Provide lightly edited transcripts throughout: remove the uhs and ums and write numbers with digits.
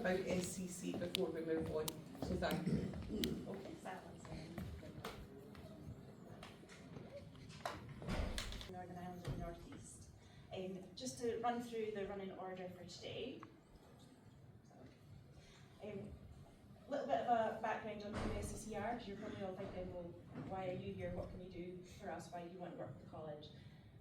about SCC before we move on. So thank you. Okay. Northern Ireland and North East. Just to run through the running order for today. A little bit of a background on who SCC are, because you're probably all thinking, well, why are you here? What can you do for us? Why do you want to work with the college?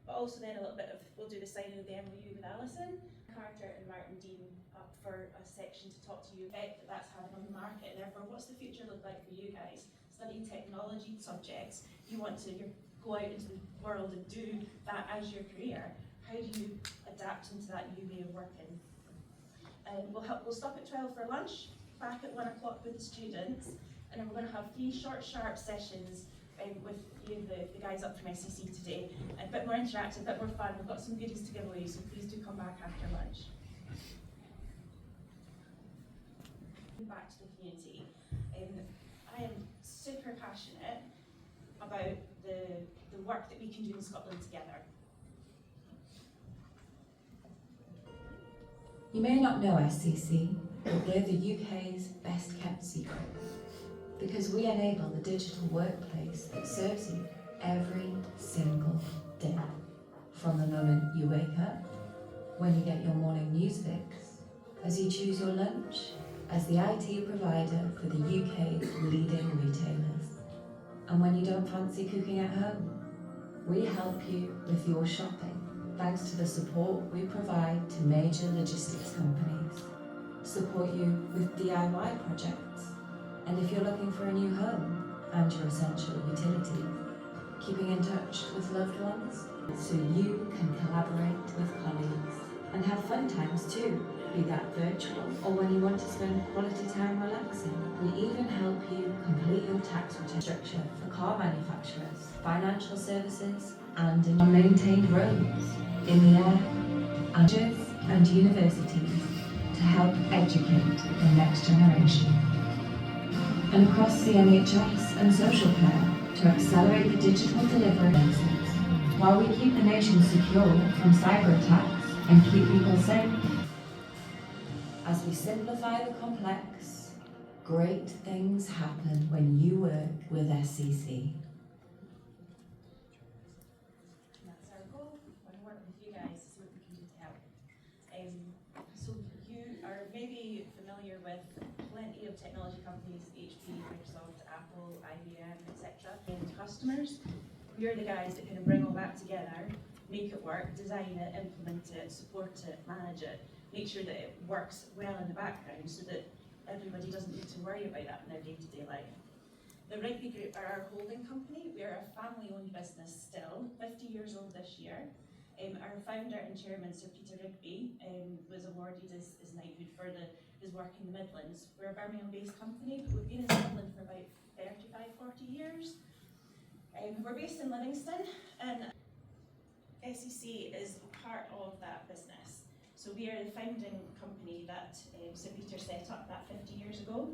But also then a little bit of, we'll do the signing of the MOU with Alison, Carter and Martin Dean up for a section to talk to you about that's having on the market. Therefore, what's the future look like for you guys? Studying technology subjects, you want to go out into the world and do that as your career. How do you adapt into that new way of working? We'll stop at 12 for lunch, back at 1 o'clock with the students, and then we're going to have 3 short, sharp sessions with the guys up from SCC today. A bit more interactive, a bit more fun. We've got some goodies to give away, so please do come back after lunch. Back to the community. I am super passionate about the work that we can do in Scotland together. You may not know SCC, but we're the UK's best kept secret, because we enable the digital workplace that serves you every single day. From the moment you wake up, when you get your morning news fix, as you choose your lunch, as the IT provider for the UK's leading retailers. And when you don't fancy cooking at home, we help you with your shopping, thanks to the support we provide to major logistics companies, support you with DIY projects, and if you're looking for a new home and your essential utilities, keeping in touch with loved ones so you can collaborate with colleagues and have fun times too, be that virtual or when you want to spend quality time relaxing. We even help you complete your tax return structure for car manufacturers, financial services, and in unmaintained roads, in the air, and universities to help educate the next generation. And across the NHS and social care to accelerate the digital delivery of services, while we keep the nation secure from cyber attacks and keep people safe. As we simplify the complex, great things happen when you work with SCC. That's our goal. When we work with you guys, to see what we can do to help. So you are maybe familiar with plenty of technology companies, HP, Microsoft, Apple, IBM, etc. And customers, we're the guys that can bring all that together, make it work, design it, implement it, support it, manage it, make sure that it works well in the background so that everybody doesn't need to worry about that in their day-to-day life. The Rigby Group are our holding company. We are a family-owned business still, 50 years old this year. Our founder and chairman, Sir Peter Rigby, was awarded his knighthood for his work in the Midlands. We're a Birmingham-based company, but we've been in Scotland for about 35-40 years. We're based in Livingston, and SCC is part of that business. So we are the founding company that Sir Peter set up that 50 years ago.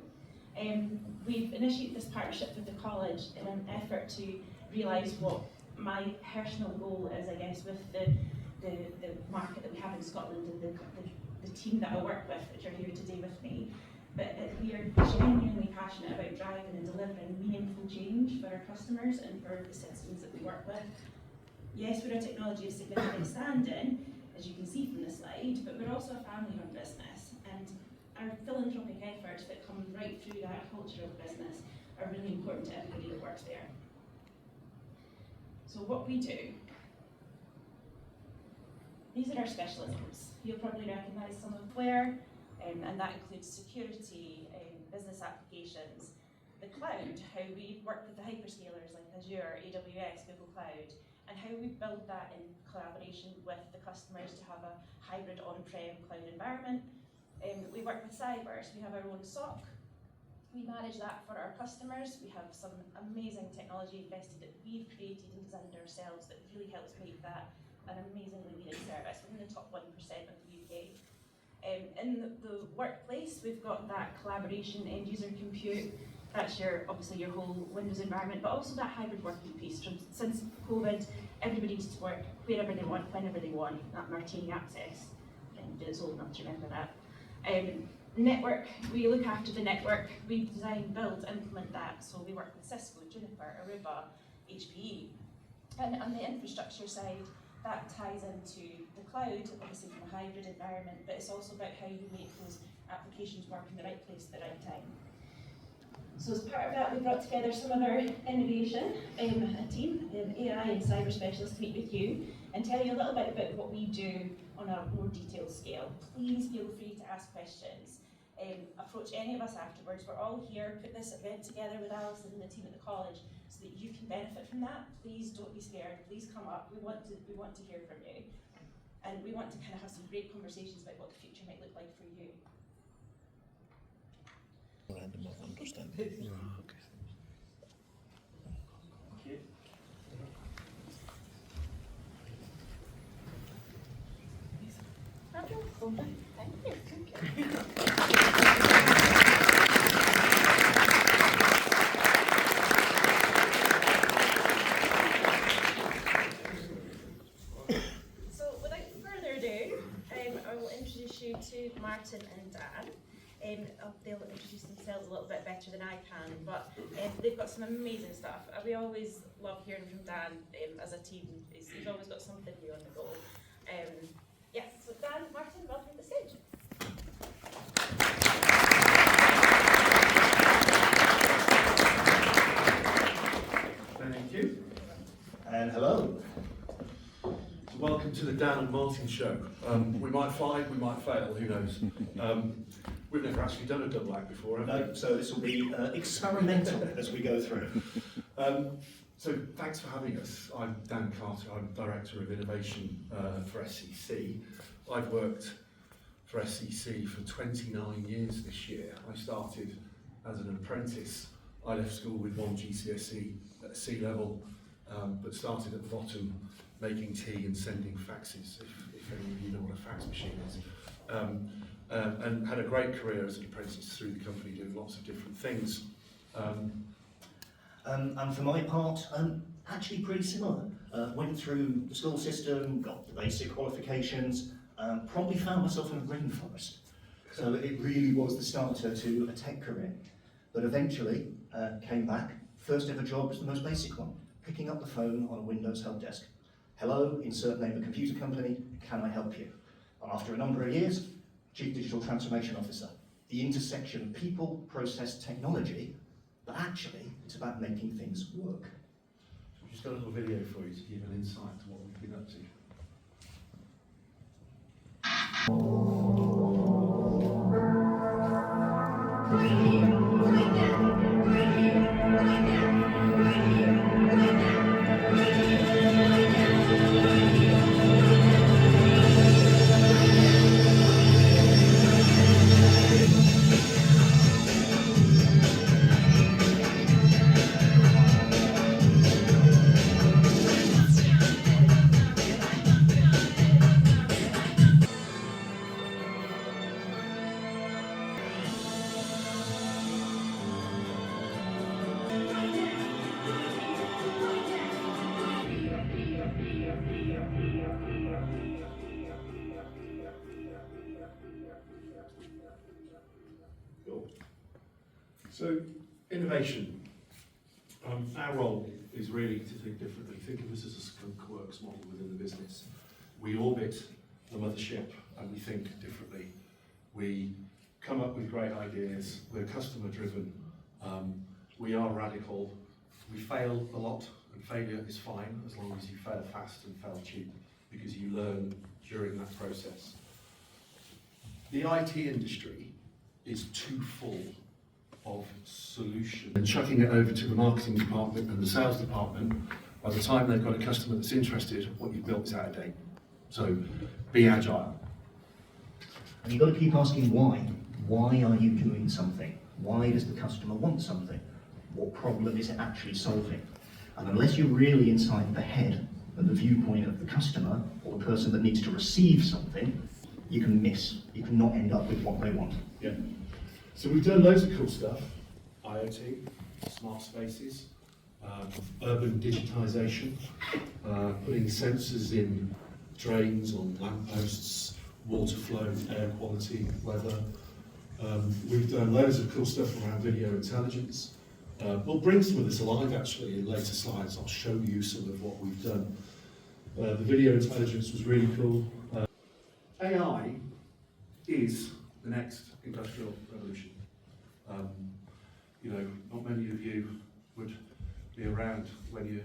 We've initiated this partnership with the college in an effort to realise what my personal goal is, I guess, with the market that we have in Scotland and the team that I work with, which are here today with me. But we are genuinely passionate about driving and delivering meaningful change for our customers and for the citizens that we work with. Yes, we're a technology of significant standing, as you can see from the slide, but we're also a family-run business, and our philanthropic efforts that come right through that culture of business are really important to everybody that works there. So what we do, these are our specialisms. You'll probably recognise some of where, and that includes security, business applications, the cloud, how we work with the hyperscalers like Azure, AWS, Google Cloud, and how we build that in collaboration with the customers to have a hybrid on-prem cloud environment. We work with cyber, so we have our own SOC. We manage that for our customers. We have some amazing technology invested that we've created and designed ourselves that really helps make that an amazingly leading service. We're in the top 1% of the UK. In the workplace, we've got that collaboration, end user compute. That's obviously your whole Windows environment, but also that hybrid working piece. Since COVID, everybody needs to work wherever they want, whenever they want, that Martini access. And it's old enough to remember that. Network, we look after the network, we design, build, implement that, so we work with Cisco, Juniper, Aruba, HPE. And on the infrastructure side, that ties into the cloud, obviously from a hybrid environment, but it's also about how you make those applications work in the right place at the right time. So as part of that, we brought together some of our innovation, a team, AI and cyber specialists to meet with you and tell you a little bit about what we do on a more detailed scale. Please feel free to ask questions. Approach any of us afterwards. We're all here, put this event together with Alison and the team at the college so that you can benefit from that. Please don't be scared, please come up. We want to hear from you. And we want to kind of have some great conversations about what the future might look like for you. Random of understanding. Okay. So without further ado, I will introduce you to Martin and Dan. They'll introduce themselves a little bit better than I can, but they've got some amazing stuff. We always love hearing from Dan as a team. He's always got something new on the go. Yes, so Dan, Martin, welcome to the stage. Thank you. And hello. So welcome to the Dan and Martin show. We might fly, we might fail, who knows. We've never actually done a double act before, have we? No, so this will be experimental as we go through. So thanks for having us. I'm Dan Carter, I'm Director of Innovation for SCC. I've worked for SCC for 29 years this year. I started as an apprentice. I left school with 1 GCSE at C level, but started at the bottom making tea and sending faxes, if any of you know what a fax machine is. And had a great career as an apprentice through the company doing lots of different things. And for my part, actually pretty similar. Went through the school system, got the basic qualifications, probably found myself in a rainforest. So it really was the starter to a tech career. But eventually came back. First ever job was the most basic one, picking up the phone on a Windows help desk. Hello, insert name of computer company, can I help you? After a number of years, Chief Digital Transformation Officer. The intersection of people, process, technology, but actually it's about making things work. So we've just got a little video for you to give an insight to what we've been up to. So, innovation. Our role is really to think differently. Think of us as a skunk works model within the business. We orbit the mothership and we think differently. We come up with great ideas. We're customer driven. We are radical. We fail a lot, and failure is fine as long as you fail fast and fail cheap, because you learn during that process. The IT industry is too full of solutions. And chucking it over to the marketing department and the sales department, by the time they've got a customer that's interested, what you've built is out of date. So be agile. And you've got to keep asking why. Why are you doing something? Why does the customer want something? What problem is it actually solving? And unless you're really inside the head of the viewpoint of the customer or the person that needs to receive something, you can miss. You can not end up with what they want. Yeah. So we've done loads of cool stuff. IoT, smart spaces, urban digitisation, putting sensors in drains, on lampposts, water flow, air quality, weather, We've done loads of cool stuff around video intelligence. We'll bring some of this alive actually in later slides. I'll show you some of what we've done. The video intelligence was really cool. AI is the next industrial revolution. You know, not many of you would be around when the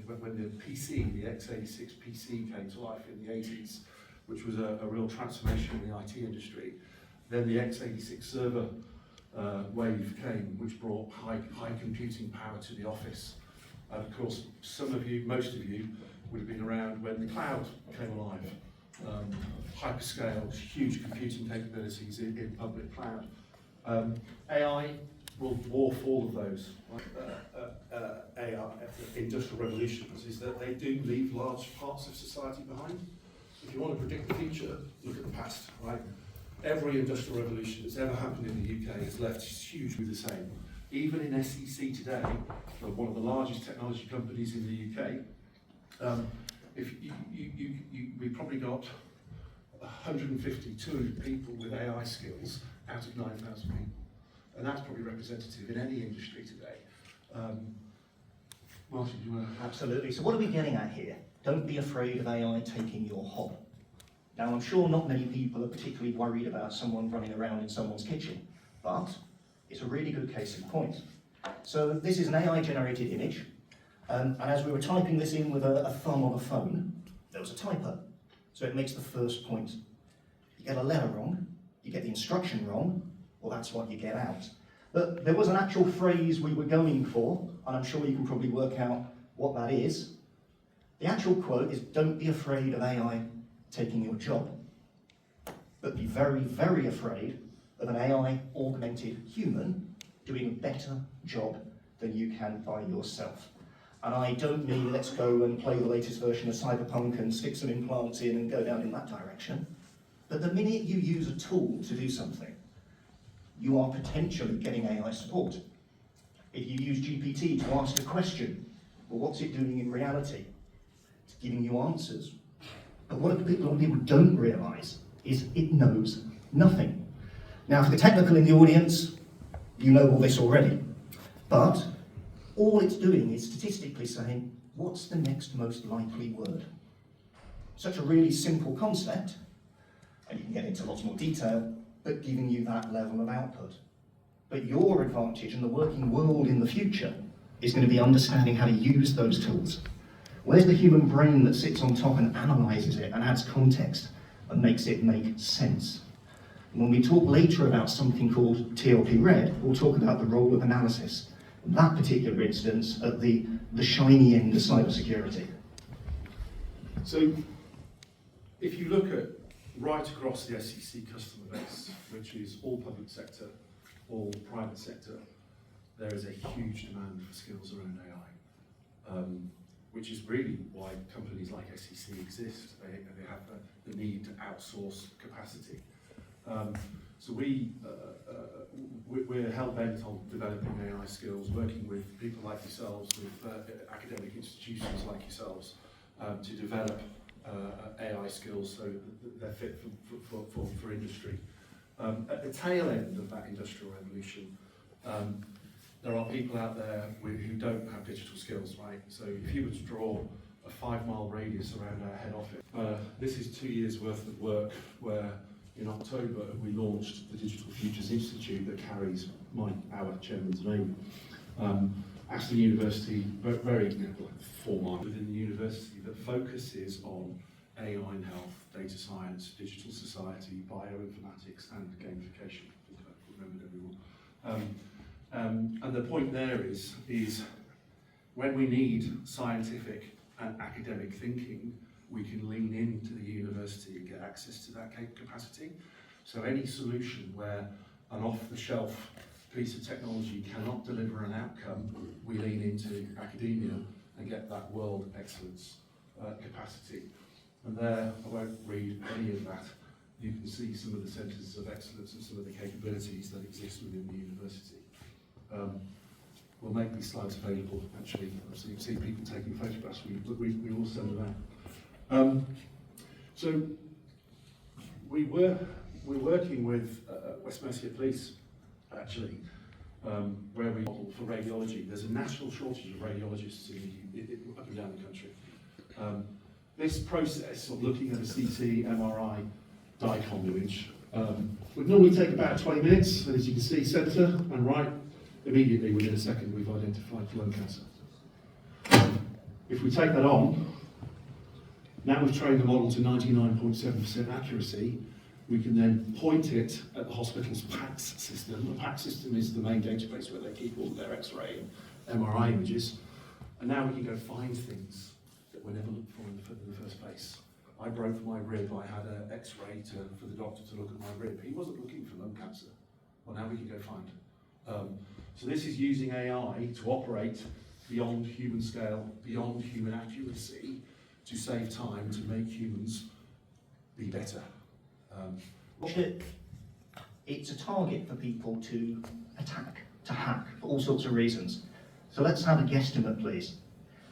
PC, the x86 PC came to life in the 80s, which was a real transformation in the IT industry. Then the x86 server wave came, which brought high computing power to the office. And of course, some of you, most of you, would have been around when the cloud came alive. Hyperscale, huge computing capabilities in public cloud. AI will dwarf all of those. AI, industrial revolutions, is that they do leave large parts of society behind. If you want to predict the future, look at the past, right? Every industrial revolution that's ever happened in the UK has left hugely the same. Even in SCC today, one of the largest technology companies in the UK, we've probably got 150, 200 people with AI skills out of 9,000 people. And that's probably representative in any industry today. Martin, do you want to? Absolutely. So what are we getting at here? Don't be afraid of AI taking your hob. Now, I'm sure not many people are particularly worried about someone running around in someone's kitchen, but it's a really good case in point. So this is an AI-generated image, and as we were typing this in with a thumb on a phone, there was a typo. So it makes the first point. You get a letter wrong, you get the instruction wrong, well, that's what you get out. But there was an actual phrase we were going for, and I'm sure you can probably work out what that is. The actual quote is, don't be afraid of AI taking your job, but be very, very afraid of an AI-augmented human doing a better job than you can by yourself. And I don't mean let's go and play the latest version of Cyberpunk and stick some implants in and go down in that direction. But the minute you use a tool to do something, you are potentially getting AI support. If you use GPT to ask a question, well, what's it doing in reality? It's giving you answers. But what a lot of people don't realise is it knows nothing. Now, for the technical in the audience, you know all this already. But all it's doing is statistically saying, what's the next most likely word? Such a really simple concept, and you can get into lots more detail, but giving you that level of output. But your advantage in the working world in the future is going to be understanding how to use those tools. Where's the human brain that sits on top and analyses it and adds context and makes it make sense? And when we talk later about something called TLP Red, we'll talk about the role of analysis. In that particular instance, at the shiny end of cybersecurity. So, if you look at right across the SCC customer base, which is all public sector, all private sector, there is a huge demand for skills around AI, which is really why companies like SCC exist. They have the need to outsource capacity. So we're hell-bent on developing AI skills, working with people like yourselves, with academic institutions like yourselves, to develop AI skills so that they're fit for industry. At the tail end of that industrial revolution, there are people out there who don't have digital skills, right? So if you were to draw a 5-mile radius around our head office, this is 2 years worth of work where in October we launched the Digital Futures Institute that carries our chairman's name. Aston University, very 4 miles within the university that focuses on AI in health, data science, digital society, bioinformatics and gamification. I think I've remembered everyone. And the point there is when we need scientific and academic thinking, we can lean into the university and get access to that capacity. So any solution where an off-the-shelf piece of technology cannot deliver an outcome, we lean into academia and get that world excellence capacity. And there, I won't read any of that. You can see some of the centres of excellence and some of the capabilities that exist within the university. We'll make these slides available, actually, so you can see people taking photographs. We all send them out. So we're working with West Mercia Police actually, where we model for radiology. There's a national shortage of radiologists up and down the country. This process of looking at a CT, MRI, DICOM image would normally take about 20 minutes, and as you can see, centre and right, immediately within a second we've identified lung cancer. If we take that on, now we've trained the model to 99.7% accuracy, we can then point it at the hospital's PACS system. The PACS system is the main database where they keep all their X-ray and MRI images, and now we can go find things that were never looked for in the first place. I broke my rib, I had an X-ray for the doctor to look at my rib. He wasn't looking for lung cancer. Well, now we can go find. So this is using AI to operate beyond human scale, beyond human accuracy, to save time, to make humans be better. It's a target for people to attack, to hack, for all sorts of reasons. So let's have a guesstimate, please.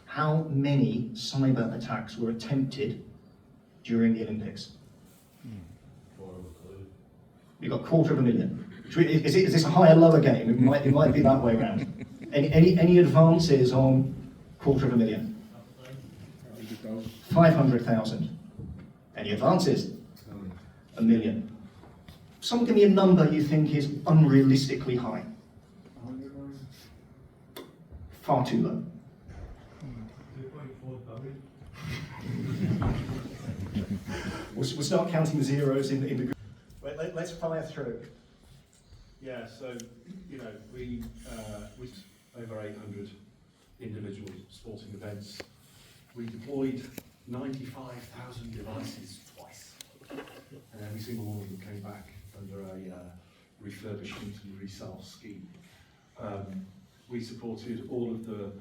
How many cyber attacks were attempted during the Olympics? You've got 250,000. Is this a higher, lower game? It might be that way around. Any advances on 250,000? 500,000. Any advances? 1 million. Someone give me a number you think is unrealistically high. Far too low. We'll start counting the zeros in the group. Let's fire through. Yeah, so, you know, we over 800 individual sporting events. We deployed 95,000 devices twice, and every single one of them came back under a refurbishment and resale scheme. We supported all of the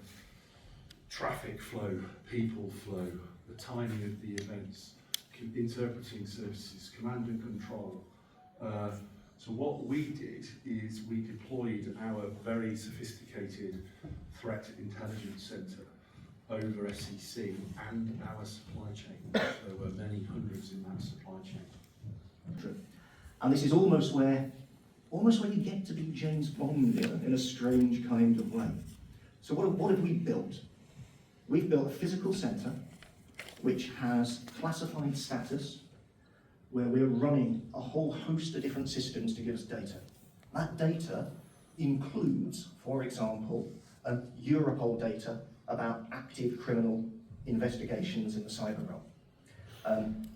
traffic flow, people flow, the timing of the events, interpreting services, command and control. So what we did is we deployed our very sophisticated threat intelligence centre over SCC and our supply chain. There were many hundreds in that supply chain. True. And this is almost where you get to be James Bond in a strange kind of way. So what have we built? We've built a physical centre which has classified status, where we're running a whole host of different systems to give us data. That data includes, for example, Europol data about active criminal investigations in the cyber realm.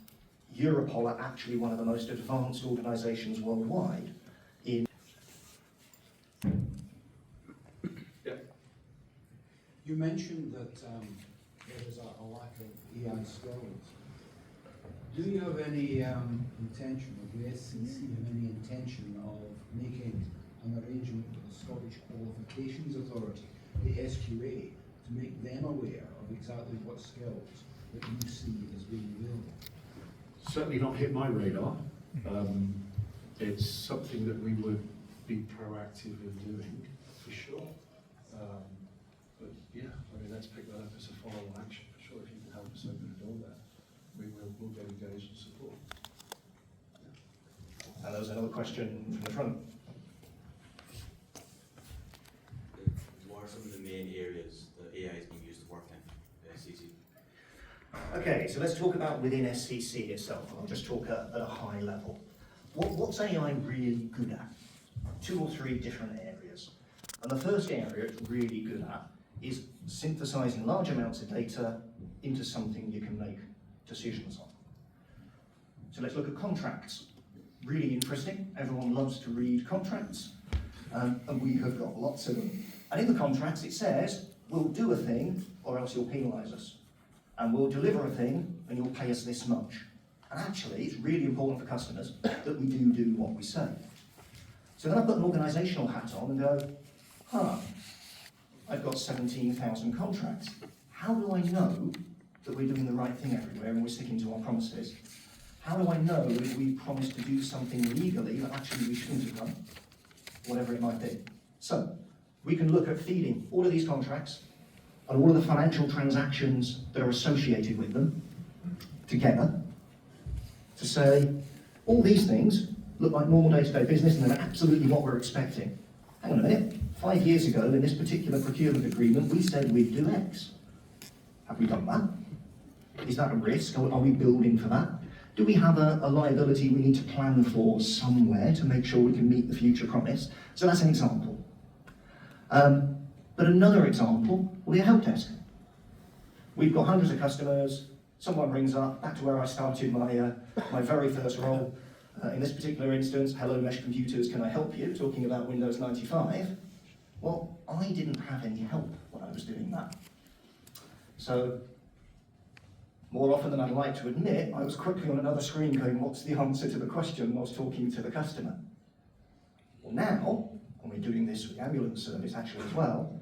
Europol are actually one of the most advanced organisations worldwide in... Yeah. You mentioned that there is a lack of AI skills. Do you have any intention, or the SCC have any intention of making an arrangement with the Scottish Qualifications Authority, the SQA, to make them aware of exactly what skills that you see as being available? Certainly not hit my radar. It's something that we would be proactive in doing, for sure. But yeah, I mean, let's pick that up as a follow-on action, for sure. If you can help us open a door there, we'll get engaged and support. And there was another question from the front. What are some of the main areas that AI is being used to work in SCC? Okay, so let's talk about within SCC itself. I'll just talk at a high level. What's AI really good at? 2 or 3 different areas. And the first area it's really good at is synthesizing large amounts of data into something you can make decisions on. So let's look at contracts. Really interesting. Everyone loves to read contracts, and we have got lots of them. And in the contracts it says, we'll do a thing or else you'll penalise us. And we'll deliver a thing and you'll pay us this much. And actually, it's really important for customers that we do what we say. So then I put an organisational hat on and go, I've got 17,000 contracts. How do I know that we're doing the right thing everywhere and we're sticking to our promises? How do I know that if we promise to do something legally that actually we shouldn't have done? Whatever it might be. So, we can look at feeding all of these contracts and all of the financial transactions that are associated with them together to say, all these things look like normal day-to-day business and they're absolutely what we're expecting. hang on a minute, 5 years ago in this particular procurement agreement, we said we'd do X. Have we done that? Is that a risk? Are we building for that? Do we have a liability we need to plan for somewhere to make sure we can meet the future promise? So that's an example. But another example will be a help desk. We've got hundreds of customers, someone rings up, back to where I started my very first role. In this particular instance, hello Mesh Computers, can I help you? Talking about Windows 95. Well, I didn't have any help when I was doing that. So, more often than I'd like to admit, I was quickly on another screen going, what's the answer to the question whilst talking to the customer? Well now, and we're doing this with the ambulance service actually as well,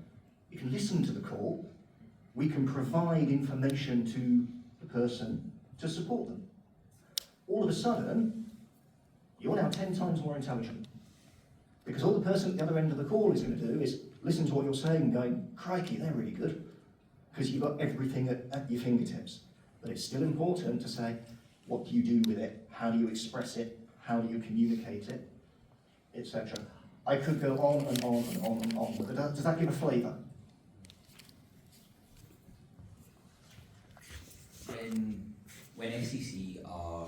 you can listen to the call, we can provide information to the person to support them. All of a sudden, you're now 10 times more intelligent. Because all the person at the other end of the call is going to do is listen to what you're saying and going, crikey, they're really good. Because you've got everything at your fingertips. But it's still important to say, what do you do with it? How do you express it? How do you communicate it? Etc. I could go on and on and on and on, but does that give a flavour? When SCC are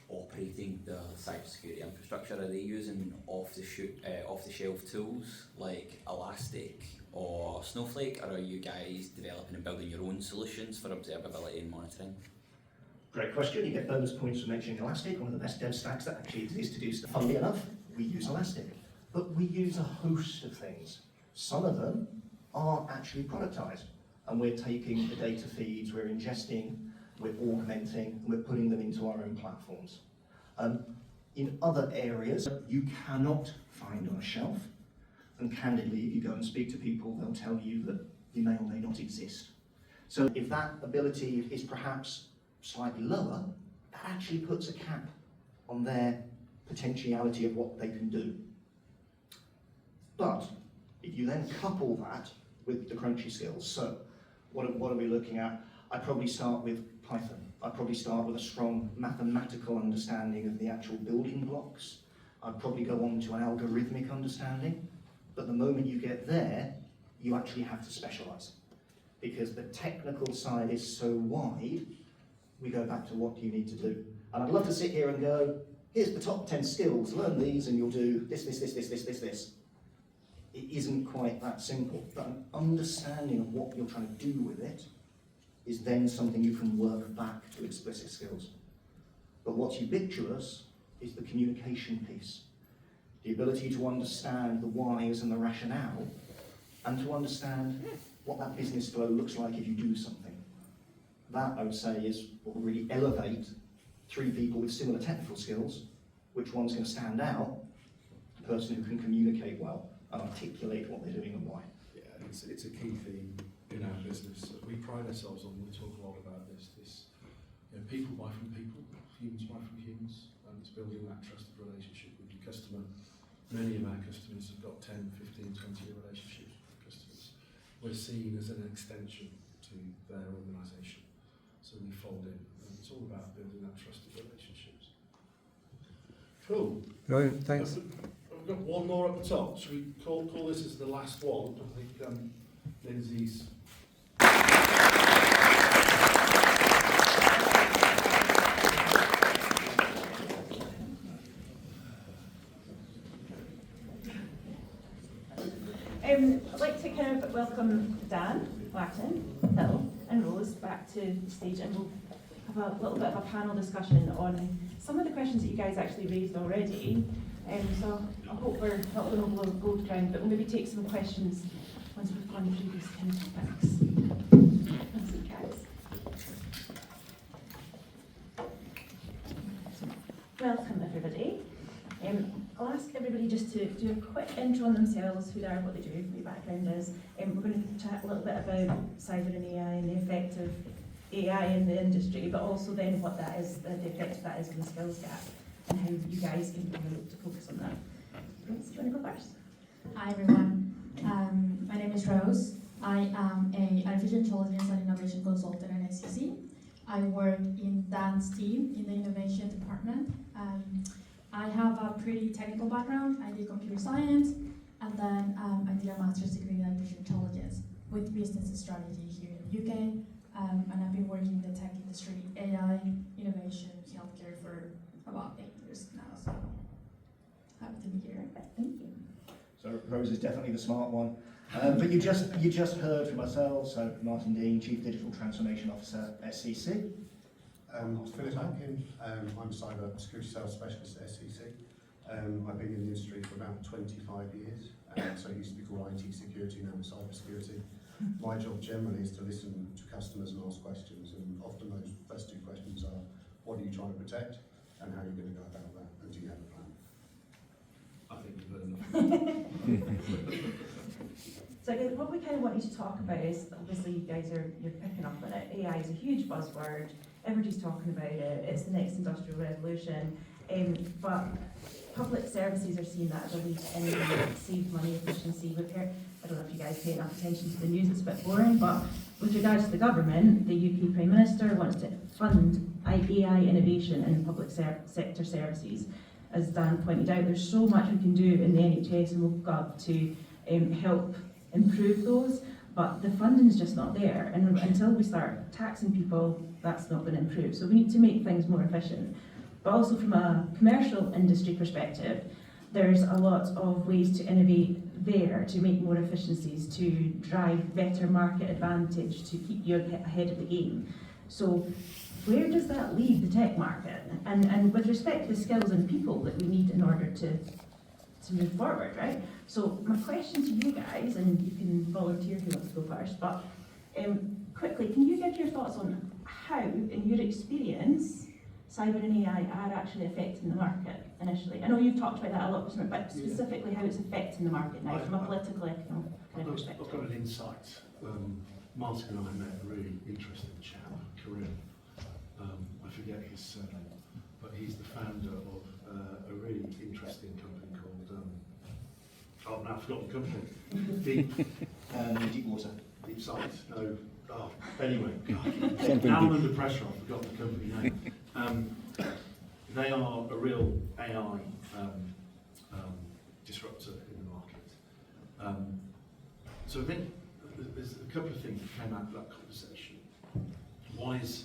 operating the cybersecurity infrastructure, are they using off-the-shelf tools like Elastic or Snowflake, or are you guys developing and building your own solutions for observability and monitoring? Great question. You get bonus points for mentioning Elastic, one of the best dev stacks that actually exists to do stuff. Funnily enough, we use Elastic, but we use a host of things. Some of them are actually productized, and we're taking the data feeds, we're ingesting, we're augmenting, and we're putting them into our own platforms. In other areas, you cannot find on a shelf, and candidly, if you go and speak to people, they'll tell you that you may or may not exist. So if that ability is perhaps slightly lower, that actually puts a cap on their potentiality of what they can do. But if you then couple that with the crunchy skills, so what are we looking at? I'd probably start with Python. I'd probably start with a strong mathematical understanding of the actual building blocks. I'd probably go on to an algorithmic understanding. But the moment you get there, you actually have to specialise. Because the technical side is so wide, we go back to what do you need to do. And I'd love to sit here and go, here's the top 10 skills, learn these and you'll do this. It isn't quite that simple, but an understanding of what you're trying to do with it is then something you can work back to explicit skills. But what's ubiquitous is the communication piece. The ability to understand the whys and the rationale, and to understand what that business flow looks like if you do something. That, I would say, is what will really elevate three people with similar technical skills. Which one's going to stand out? The person who can communicate well and articulate what they're doing and why. Yeah, it's a key theme in our business. We pride ourselves on, we talk a lot about this people buy from people, humans buy from humans, and it's building that trusted relationship with your customer. Many of our customers have got 10, 15, 20-year relationships with customers. We're seen as an extension to their organisation, so we fold in, and it's all about building that trusted relationships. Cool. Brilliant, thanks. We've got one more at the top. Should we call this as the last one? I think Lindsay's. I'd like to kind of welcome Dan, Martin, Phil and Rose back to the stage, and we'll have a little bit of a panel discussion on some of the questions that you guys actually raised already. So I hope we're not going over gold ground, but we'll maybe take some questions once we've gone through these kind of topics. Thanks, guys. Welcome, everybody. I'll ask everybody just to do a quick intro on themselves, who they are, what they do, what their background is. We're going to chat a little bit about cyber and AI and the effect of AI in the industry, but also then what that is, the effect of that is on the skills gap, and how you guys can look to focus on that. Rose, do you want to go first? Hi everyone, my name is Rose. I am an artificial intelligence and innovation consultant at SCC. I work in Dan's team in the innovation department. I have a pretty technical background. I did computer science, and then I did a master's degree in artificial intelligence with business strategy here in the UK. And I've been working in the tech industry, AI, innovation, healthcare for about 8 years now. So happy to be here. Thank you. So Rose is definitely the smart one. But you just heard from myself, so Martin Dean, Chief Digital Transformation Officer, SCC. Philip Atkin, I'm a cyber security sales specialist at SCC. I've been in the industry for about 25 years, so it used to be called IT security, now it's cyber security. My job generally is to listen to customers and ask questions, and often those first two questions are, what are you trying to protect, and how are you going to go about that, and do you have a plan? I think you've heard enough. So I guess what we kind of want you to talk about is, obviously you guys you're picking up on it. AI is a huge buzzword. Everybody's talking about it. It's the next industrial revolution. But public services are seeing that as a way to innovate, save money, efficiency. We've heard, I don't know if you guys pay enough attention to the news, it's a bit boring, but with regards to the government, the UK Prime Minister wants to fund AI innovation in public sector services. As Dan pointed out, there's so much we can do in the NHS, and we've got to help improve those, but the funding is just not there, and until we start taxing people, that's not going to improve. So we need to make things more efficient. But also from a commercial industry perspective, there's a lot of ways to innovate there, to make more efficiencies, to drive better market advantage, to keep you ahead of the game. So where does that leave the tech market? And with respect to the skills and people that we need in order to move forward, right? So my question to you guys, and you can volunteer who wants to go first, but quickly, can you give your thoughts on how, in your experience, cyber and AI are actually affecting the market initially? I know you've talked about that a lot, but specifically how it's affecting the market now from a political, economic kind of perspective. I've got an insight. Martin and I met a really interesting chap, Corinne. I forget his surname, but he's the founder of a really interesting company called, I've now forgotten the company. Deep Water. Deep Sight. No. Oh, anyway, now I'm under pressure, I've forgotten the company name. They are a real AI disruptor in the market. So I think there's a couple of things that came out of that conversation. One is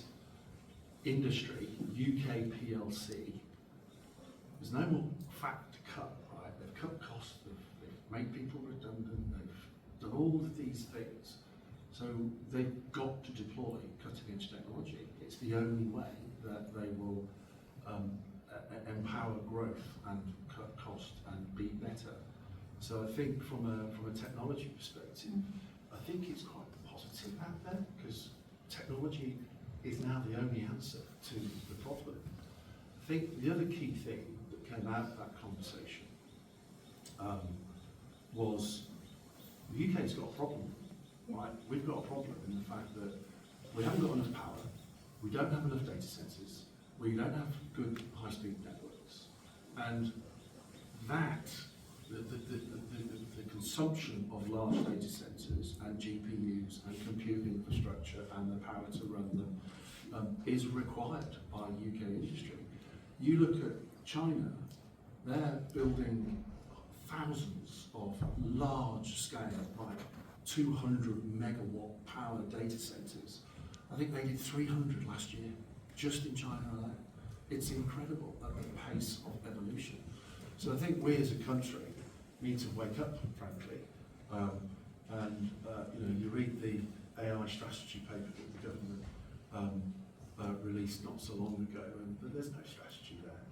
industry, UK PLC, there's no more fat to cut, right? They've cut costs, they've made people redundant, they've done all of these things. So they've got to deploy cutting edge technology. It's the only way that they will empower growth and cut cost and be better. So I think from a technology perspective, I think it's quite positive out there, because technology is now the only answer to the problem. I think the other key thing that came out of that conversation was the UK's got a problem, right? We've got a problem in the fact that we haven't got enough power, we don't have enough data centres, we don't have good high-speed networks, and that, the consumption of large data centres and GPUs and compute infrastructure and the power to run them is required by UK industry. You look at China, they're building thousands of large-scale, like 200 megawatt power data centres. I think they did 300 last year, just in China alone. It's incredible at the pace of evolution. So I think we as a country need to wake up, frankly, and you read the AI strategy paper that the government released not so long ago, and there's no strategy there.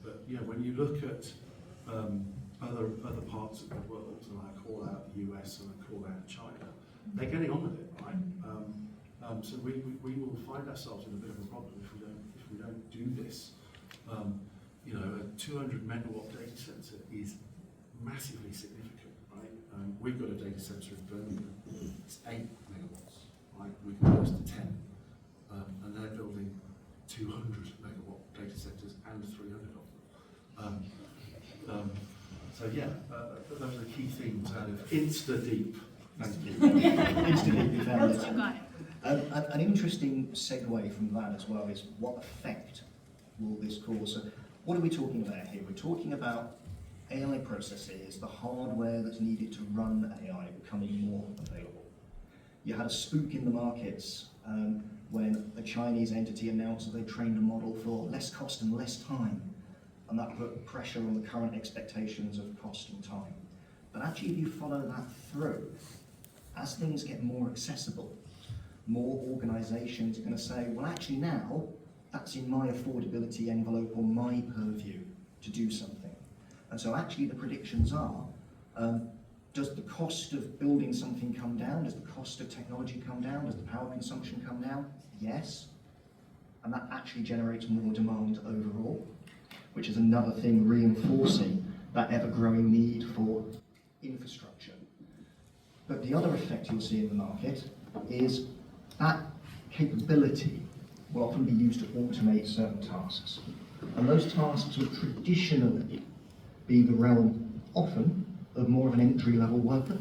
But when you look at other parts of the world, and I call out the US and I call out China, they're getting on with it, right? So we will find ourselves in a bit of a problem if we don't do this. A 200 megawatt data centre is massively significant, right? We've got a data centre in Birmingham, it's 8 megawatts, right? We've close to 10, and they're building 200 megawatt data centres and 300 of them. So those are the key things out of InstaDeep. Thank you. InstaDeep, you found it. An interesting segue from that as well is what effect will this cause? what are we talking about here? We're talking about AI processors, the hardware that's needed to run AI becoming more available. You had a spook in the markets when a Chinese entity announced that they trained a model for less cost and less time, and that put pressure on the current expectations of cost and time. But actually, if you follow that through, as things get more accessible, more organisations are going to say, well, actually now, that's in my affordability envelope or my purview to do something. And so actually the predictions are, does the cost of building something come down? Does the cost of technology come down? Does the power consumption come down? Yes. And that actually generates more demand overall, which is another thing reinforcing that ever-growing need for infrastructure. But the other effect you'll see in the market is that capability will often be used to automate certain tasks. And those tasks will traditionally be the realm, often, of more of an entry-level worker.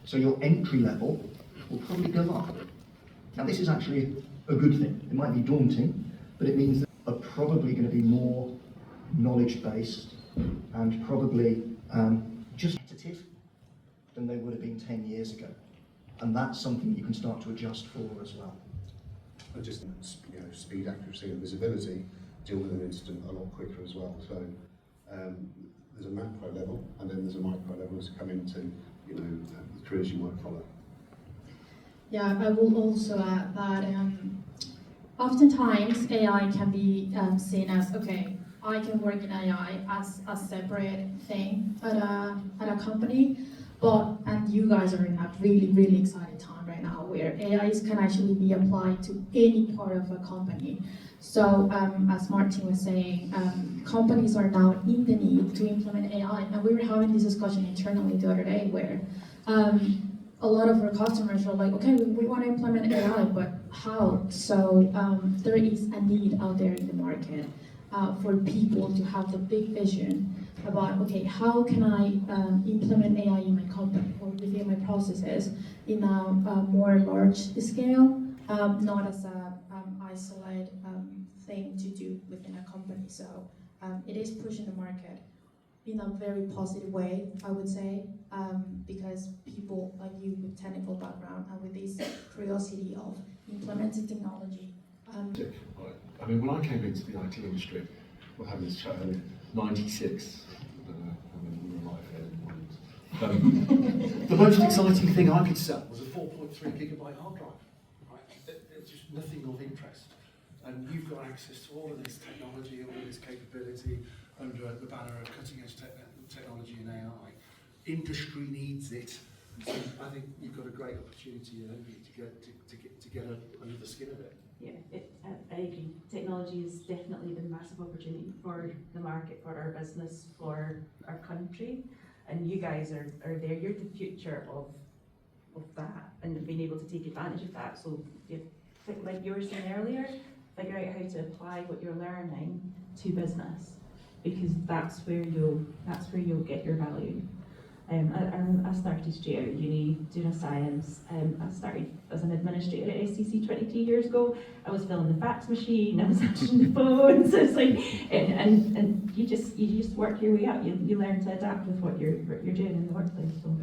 So your entry level will probably go up. Now this is actually a good thing. It might be daunting, but it means that are probably going to be more knowledge-based and probably just competitive than they would have been 10 years ago. And that's something you can start to adjust for as well. And just speed, accuracy and visibility, deal with an incident a lot quicker as well. So there's a macro level and then there's a micro level as you come into the careers you might follow. Yeah, I will also add that oftentimes AI can be seen as, okay, I can work in AI as a separate thing at a company, and you guys are in a really, really exciting time right now where AIs can actually be applied to any part of a company. So as Martin was saying, companies are now in the need to implement AI, and we were having this discussion internally the other day where a lot of our customers are like, okay, we want to implement AI, but how? So there is a need out there in the market for people to have the big vision about, okay, how can I implement AI in my company or within my processes in a more large scale, not as a isolated thing to do within a company. So it is pushing the market in a very positive way, I would say, because people like you with technical background and with this curiosity of implementing technology. I mean, when I came into the IT industry, we're having this chat earlier, 96, I don't know how many we were alive here. The most exciting thing I could sell was a 4.3 gigabyte hard drive. Right? It's just nothing of interest. And you've got access to all of this technology, all of this capability under the banner of cutting-edge technology and AI. Industry needs it. So I think you've got a great opportunity to get under the skin of it. Yeah, I agree. Technology has definitely been a massive opportunity for the market, for our business, for our country. And you guys are there. You're the future of that and being able to take advantage of that. So like you were saying earlier, figure out how to apply what you're learning to business, because that's where you'll get your value. I started straight out of uni doing a science. I started as an administrator at SCC 22 years ago. I was filling the fax machine, I was answering the phones. It's like, and you just work your way up. You learn to adapt with what you're doing in the workplace. So,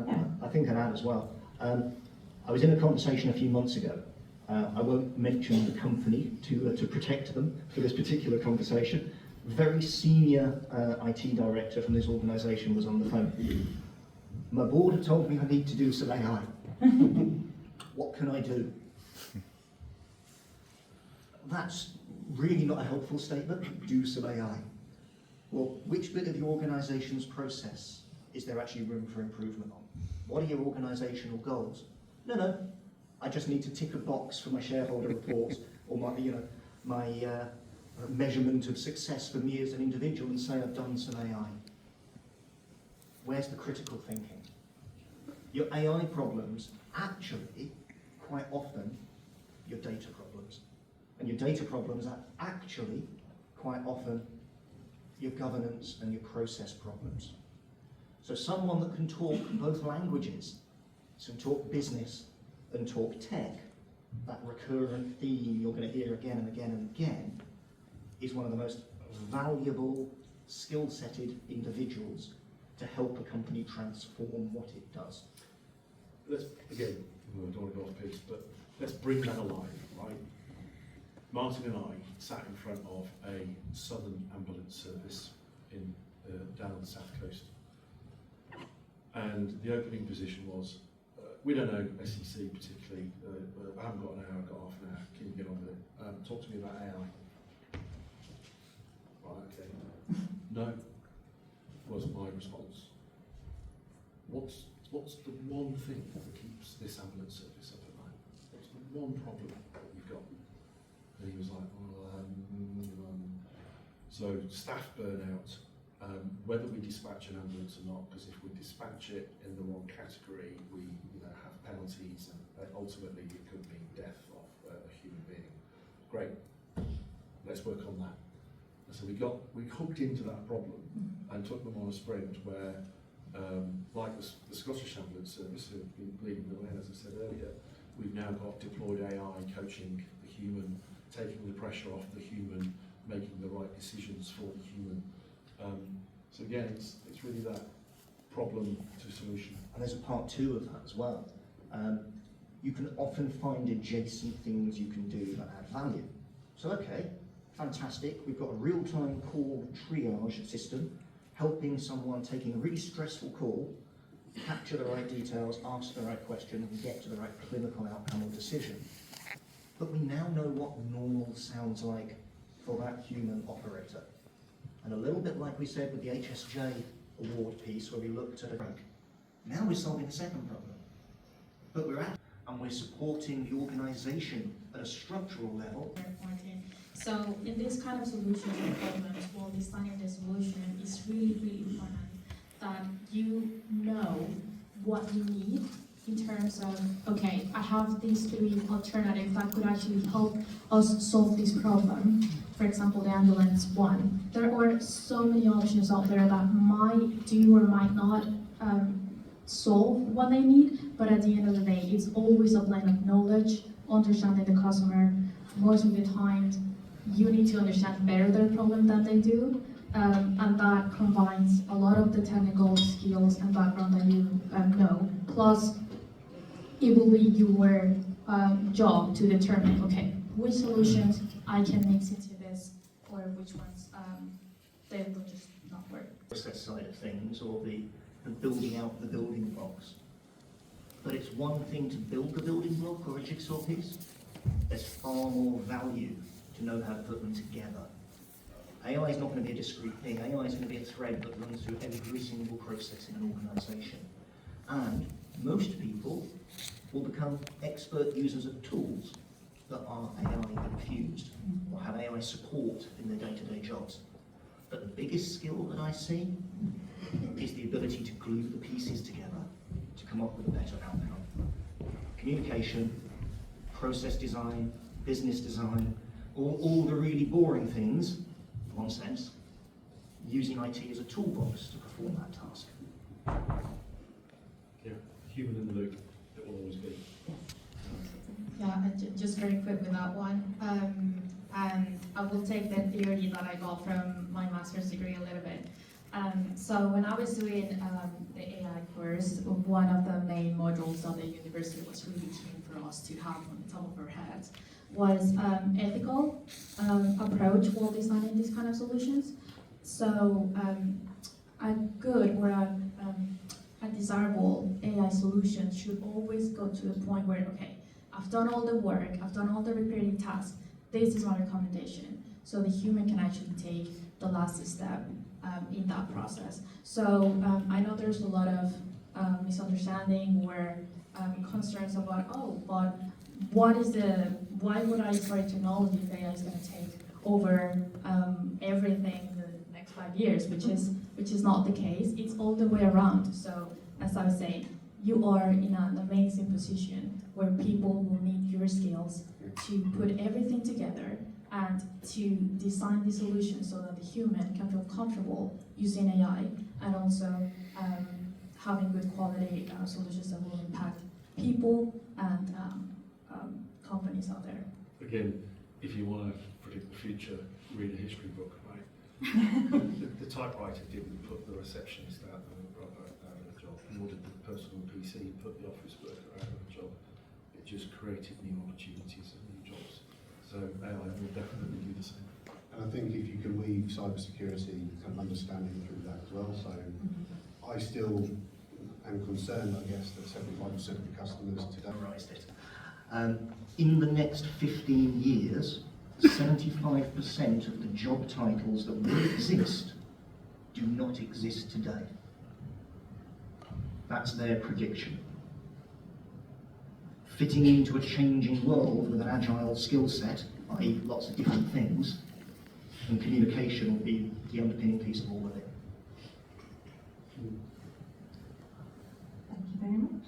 yeah. I think I'd add as well. I was in a conversation a few months ago. I won't mention the company to protect them for this particular conversation. Very senior IT director from this organisation was on the phone. My board had told me I need to do some AI. What can I do? That's really not a helpful statement. Do some AI. Well, which bit of your organisation's process is there actually room for improvement on? What are your organisational goals? No. I just need to tick a box for my shareholder report or my measurement of success for me as an individual and say I've done some AI. Where's the critical thinking? Your AI problems actually, quite often, your data problems. And your data problems are actually, quite often, your governance and your process problems. So someone that can talk both languages, so talk business and talk tech, that recurrent theme you're going to hear again and again and again, is one of the most valuable, skill-setted individuals to help a company transform what it does. Let's, again, I don't want to go off piece, but let's bring that alive, right? Martin and I sat in front of a Southern ambulance service in down on the south coast. And the opening position was, we don't know SCC particularly, I haven't got an hour, I've got half an hour, can you get on with it? Talk to me about AI. Right, okay. No, was my response. What's the one thing that keeps this ambulance service up at night? What's the one problem that you've got? And he was like, so staff burnout, whether we dispatch an ambulance or not, because if we dispatch it in the wrong category, we have penalties, and ultimately it could mean death of a human being. Great, let's work on that. And so we hooked into that problem and took them on a sprint where, like the Scottish Ambulance Service, who have been leading the way, as I said earlier, we've now got deployed AI coaching the human, taking the pressure off the human, making the right decisions for the human. So again, it's really that problem to solution. And there's a part two of that as well. You can often find adjacent things you can do that add value. So okay, fantastic, we've got a real-time call triage system helping someone taking a really stressful call, capture the right details, ask the right question, and get to the right clinical outcome or decision. But we now know what normal sounds like for that human operator. And a little bit like we said with the HSJ award piece where we looked at a rank, now we're solving the second problem. But we're at, and we're supporting the organisation at a structural level. So in this kind of solution and problems, while designing the solution, it's really, really important that you know what you need in terms of, okay, I have these three alternatives that could actually help us solve this problem. For example, the ambulance one. There are so many options out there that might do or might not solve what they need, but at the end of the day, it's always a blend of knowledge, understanding the customer. Most of the time, you need to understand better their problem than they do, and that combines a lot of the technical skills and background that you know, plus it will be your job to determine, okay, which solutions I can mix into this, or which ones they will just not work. Process side of things, or the building out the building blocks. But it's one thing to build the building block or a jigsaw piece. There's far more value to know how to put them together. AI is not going to be a discrete thing. AI is going to be a thread that runs through every single process in an organisation. And most people will become expert users of tools that are AI infused or have AI support in their day-to-day jobs. But the biggest skill that I see is the ability to glue the pieces together to come up with a better outcome. Communication, process design, business design, all the really boring things, in one sense, using IT as a toolbox to perform that task. Yeah, human in the loop, it will always be. Yeah, just very quick with that one. And I will take the theory that I got from my master's degree a little bit. So when I was doing the AI course, one of the main modules that the university was really keen for us to have on the top of our heads was ethical approach while designing these kind of solutions. So a good or a desirable AI solution should always go to the point where, okay, I've done all the work, I've done all the repetitive tasks, this is my recommendation. So the human can actually take the last step in that process. So I know there's a lot of misunderstanding or concerns about, oh, but why would I try technology if AI is going to take over everything in the next 5 years, which is not the case. It's all the way around. So as I was saying, you are in an amazing position where people will need your skills to put everything together and to design the solution so that the human can feel comfortable using AI and also having good quality solutions that will impact people and companies out there. Again, if you want to predict the future, read a history book, right? The typewriter didn't put the receptionist out of a job, nor did the person on the PC put the office worker out of a job. It just created new opportunities and new jobs. So AI will definitely do the same. And I think if you can weave cybersecurity and understanding through that as well, so I still am concerned, I guess, that 75% of the customers today. Summarised it. In the next 15 years, 75% of the job titles that will exist do not exist today. That's their prediction. Fitting into a changing world with an agile skill set, i.e. lots of different things, and communication will be the underpinning piece of all of it. Thank you very much.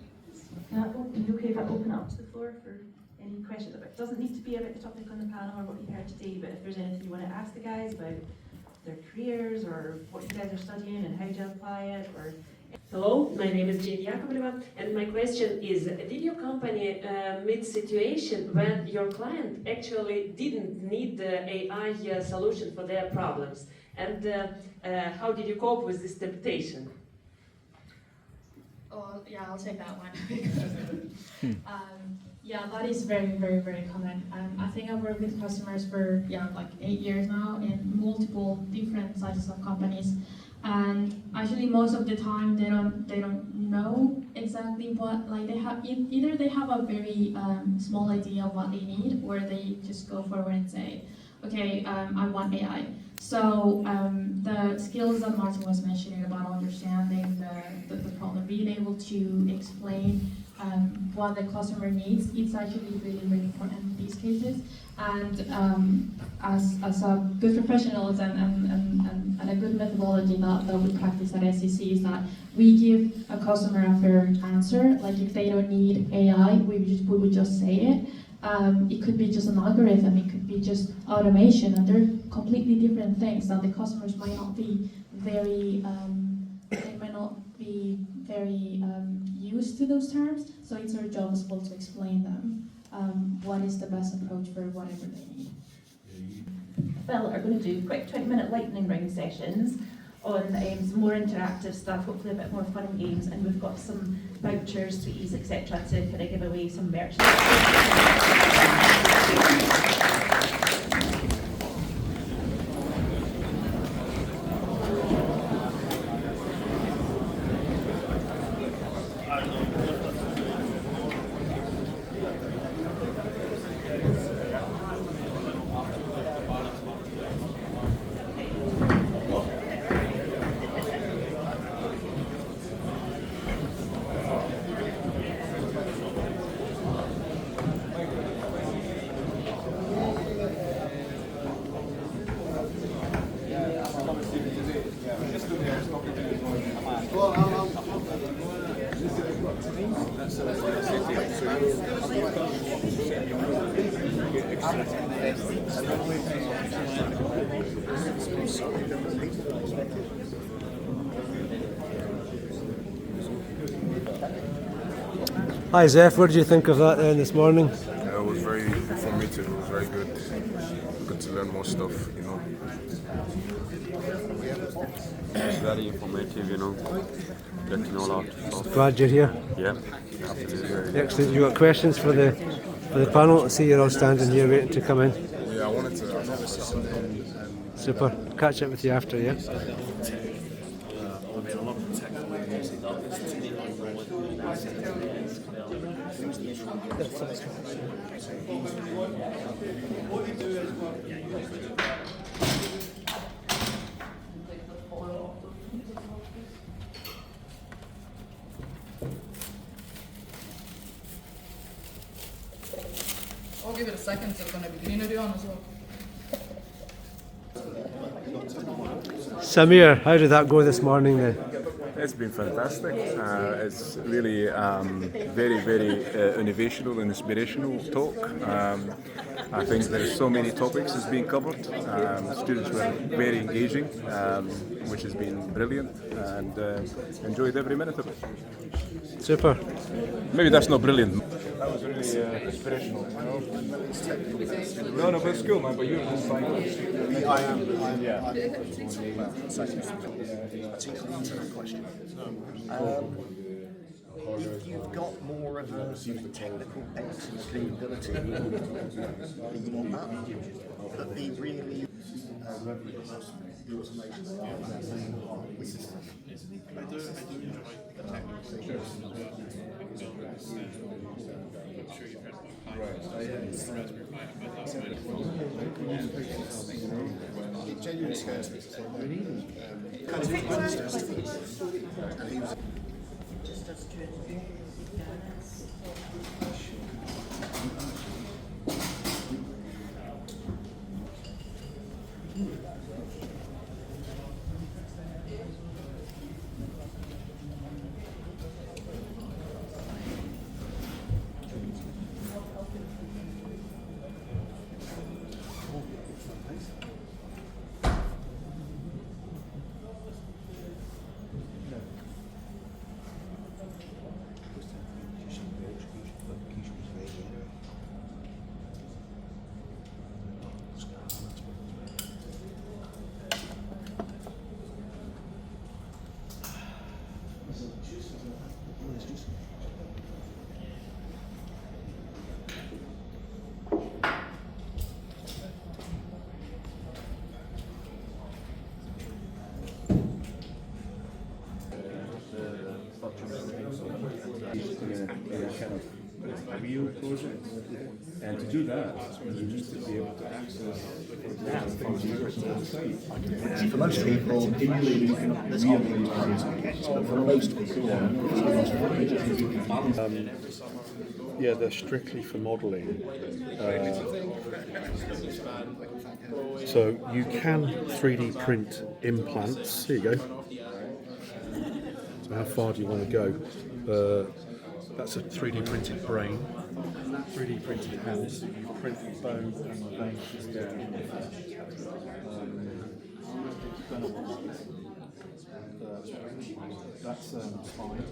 Are you okay if I open up to the floor for any questions? It doesn't need to be about the topic on the panel or what you heard today, but if there's anything you want to ask the guys about their careers or what you guys are studying and how do you apply it, or... Hello, my name is Jane Yakovleva, and my question is, did your company meet situation when your client actually didn't need the AI solution for their problems? And how did you cope with this temptation? Oh, yeah, I'll take that one. Yeah, that is very, very, very common. I think I've worked with customers for like 8 years now in multiple different sizes of companies, and actually most of the time they don't know exactly what, like they have either they have a very small idea of what they need, or they just go forward and say, okay, I want AI. So the skills that Martin was mentioning about understanding the problem, being able to explain what the customer needs, it's actually really, really important in these cases. And as a good professionals and a good methodology that we practice at SCC is that we give a customer a fair answer. Like if they don't need AI, we would just say it. It could be just an algorithm, it could be just automation, and they're completely different things that the customers might not be very, used to those terms. So it's our job as well to explain them what is the best approach for whatever they need. Phil are going to do quick 20-minute lightning round sessions on some more interactive stuff, hopefully a bit more fun and games, and we've got some vouchers, sweeties, etc. to kind of give away some merch. Hi Zeph, what did you think of that then this morning? It was very informative, it was very good. Good to learn more stuff, you know. Very informative, you know. Get to know a lot of stuff. Glad you're here. Yeah, absolutely. Excellent. You got questions for the panel? I see you're all standing here waiting to come in. Yeah, I wanted to sit something. Super. Catch up with you after, yeah? I'll give it a second so it's going to be green on as well. Samir, how did that go this morning then? It's been fantastic. It's really very, very innovational and inspirational talk. I think there's so many topics that's being covered. Students were very engaging, which has been brilliant, and enjoyed every minute of it. Super. Maybe that's not brilliant. That was really inspirational. No, but it's cool, man. But you're just fine. I am. Yeah. I think I'll answer that question. If you've got more of a technical excellence capability, you want that, but be really the automation of that main part. It genuinely scares me. Kind of understands and he was. Real project, and to do that, you need to be able to access things you've written on site. For most people, there's hardly barriers to get, but for most people, Yeah, they're strictly for modelling. So you can 3D print implants. Here you go. So how far do you want to go? That's a 3D printed brain, 3D printed hands. You print the bone and the veins down. That's fine.